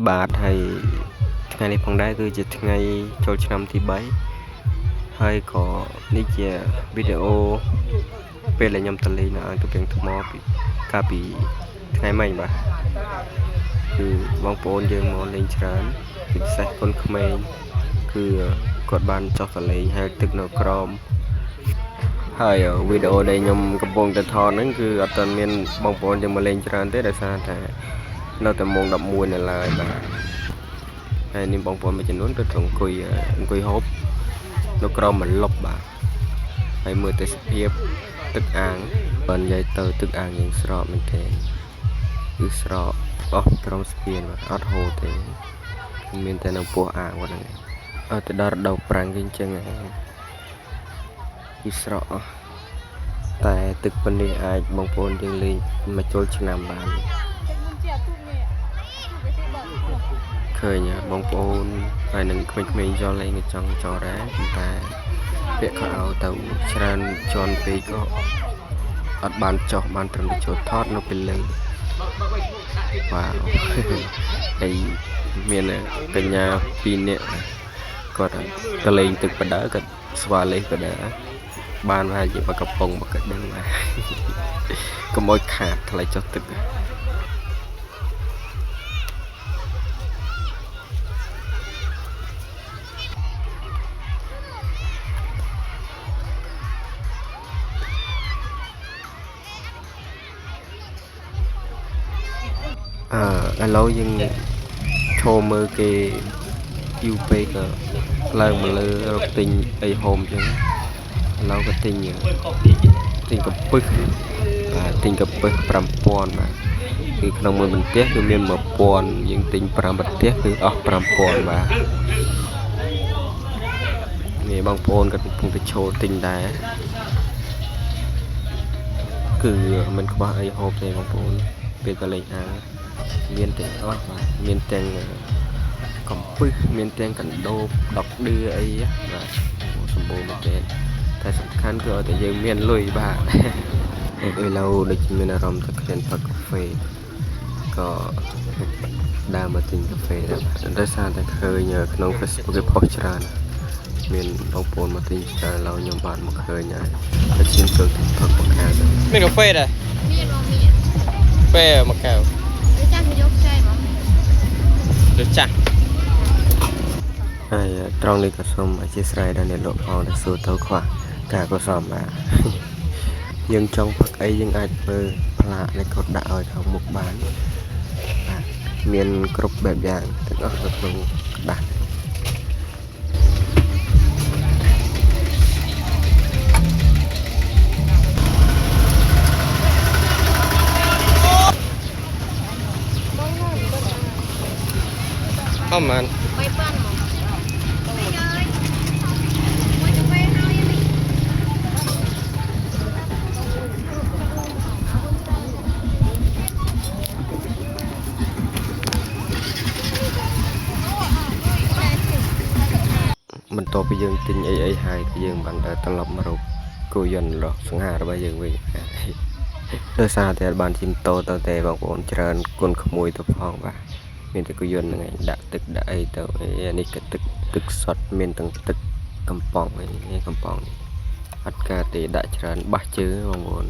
បាទហើយថ្ងៃនេះផងដែរគឺជាថ្ងៃចូលឆ្នាំទី3ហើយក៏នេះជាវីដេអូពេលដែលខ្ញុំទៅលេងនៅអង្គពីងថ្មពីកាលពីថ្ងៃមិញបាទគឺបងប្អូនយើងមកលេងច្រើនពិសេសកូនក្មេងគឺគាត់បានចុះទៅលេងហើយទឹកនៅក្រោមហើយវីដេអូដែលខ្ញុំកំពុងតែថតហ្នឹងគឺអត់ទាន់មានបងប្អូនយើងមកលេងច្រើនទេដោយសារតែនៅតែម៉ោង11នៅឡើយបាទហើយនេះបងប្អូនមួយចំនួនគាត់អង្គុយហូបនៅក្រោមម្លប់បាទហើយមើលទេសភាពទឹកអាងបើនិយាយទៅទឹកអាងយើងស្រកមែនទេគឺស្រកអស់ក្រោមស្ពានបាទអត់ហូរទេមានតែនៅពោះអាងហ្នឹងអត់ទៅដល់រដូវប្រាំងគឺអញ្ចឹងគឺស្រកអស់តែទឹកប៉ុណ្នេះអាចបងប្អូនយើងលេងមកចូលឆ្នាំបានឃើញបងប្អូនហើយនឹងក្មេងៗយកលេងចង់ចោលដែរតែពាក់ខោទៅច្រើនជាន់ពេកក៏អត់បានចោះបានត្រឹមតែចូលថតនៅពេលលើវ៉ាវហើយមានកញ្ញា2នាក់គាត់ទៅលេងទឹកបដើគាត់ស្វាលេងបដើបានថាជាបកកំប៉ុងបកដឹងបាទកុំឲ្យខាតថ្លៃចុះទឹកឥឡូវយើងឈរមើលគេយូរពេកក៏ឡើងមកលើរកទិញអីហូមចឹងឥឡូវក៏ទិញកពឹសបាទទិញកពឹស 5000 បាទគឺក្នុងមួយបន្ទះគឺមាន 1000 យើងទិញ5បន្ទះគឺអស់ 5000 បាទនេះបងប្អូនក៏កំពុងតែឈរទិញដែរគឺមិនខ្វះអីហូបទេបងប្អូនពេលទៅលេងអាមានទាំងអស់បាទមានទាំងកំពឹសមានទាំងកណ្ដូបដកឌឺអីបាទសម្បូរមែនទេតែសំខាន់គឺឲ្យតែយើងមានលុយបាទឥឡូវដូចមានអារម្មណ៍ថាឃ្លានផឹកកាហ្វេក៏ដើរមកទិញកាហ្វេដែរដោយសារតែឃើញក្នុង Facebook គេផុសច្រើនមានបងប្អូនមកទិញច្រើនឡើយខ្ញុំបានមកឃើញហើយតែឈានទៅផឹកមកខាងមានកាហ្វេដែរមានបងមានកាហ្វេមកកៅចាស់យកចែកបងដូចចាស់ហើយត្រង់នេះក៏សូមអធិស្ឋានដល់អ្នកលោកផងដែលសួរទៅខ្វះការកុសលបាទយើងចង់ផឹកអីយើងអាចធ្វើផ្លាកនេះក៏ដាក់ឲ្យខាងមុខបានបាទមានគ្រប់បែបយ៉ាងទាំងអស់នៅក្នុងក្តារអមមិនបន្ទាប់ពីយើងទិញអីហើយគឺយើងបានទៅត្រឡប់មករកគោយន្តរកសង្ហារបស់យើងវិញដោយសារតែបានជិះម៉ូតូទៅតែបងប្អូនច្រើនគុណក្មួយទៅផងបាទមានតែគោយន្តហ្នឹងឯងដាក់ទឹកដាក់អីទៅនេះក៏ទឹកសុទ្ធមានទាំងទឹកកំប៉ុងឯងកំប៉ុងអត់ការទេដាក់ច្រើនបាសជើងបងប្អូន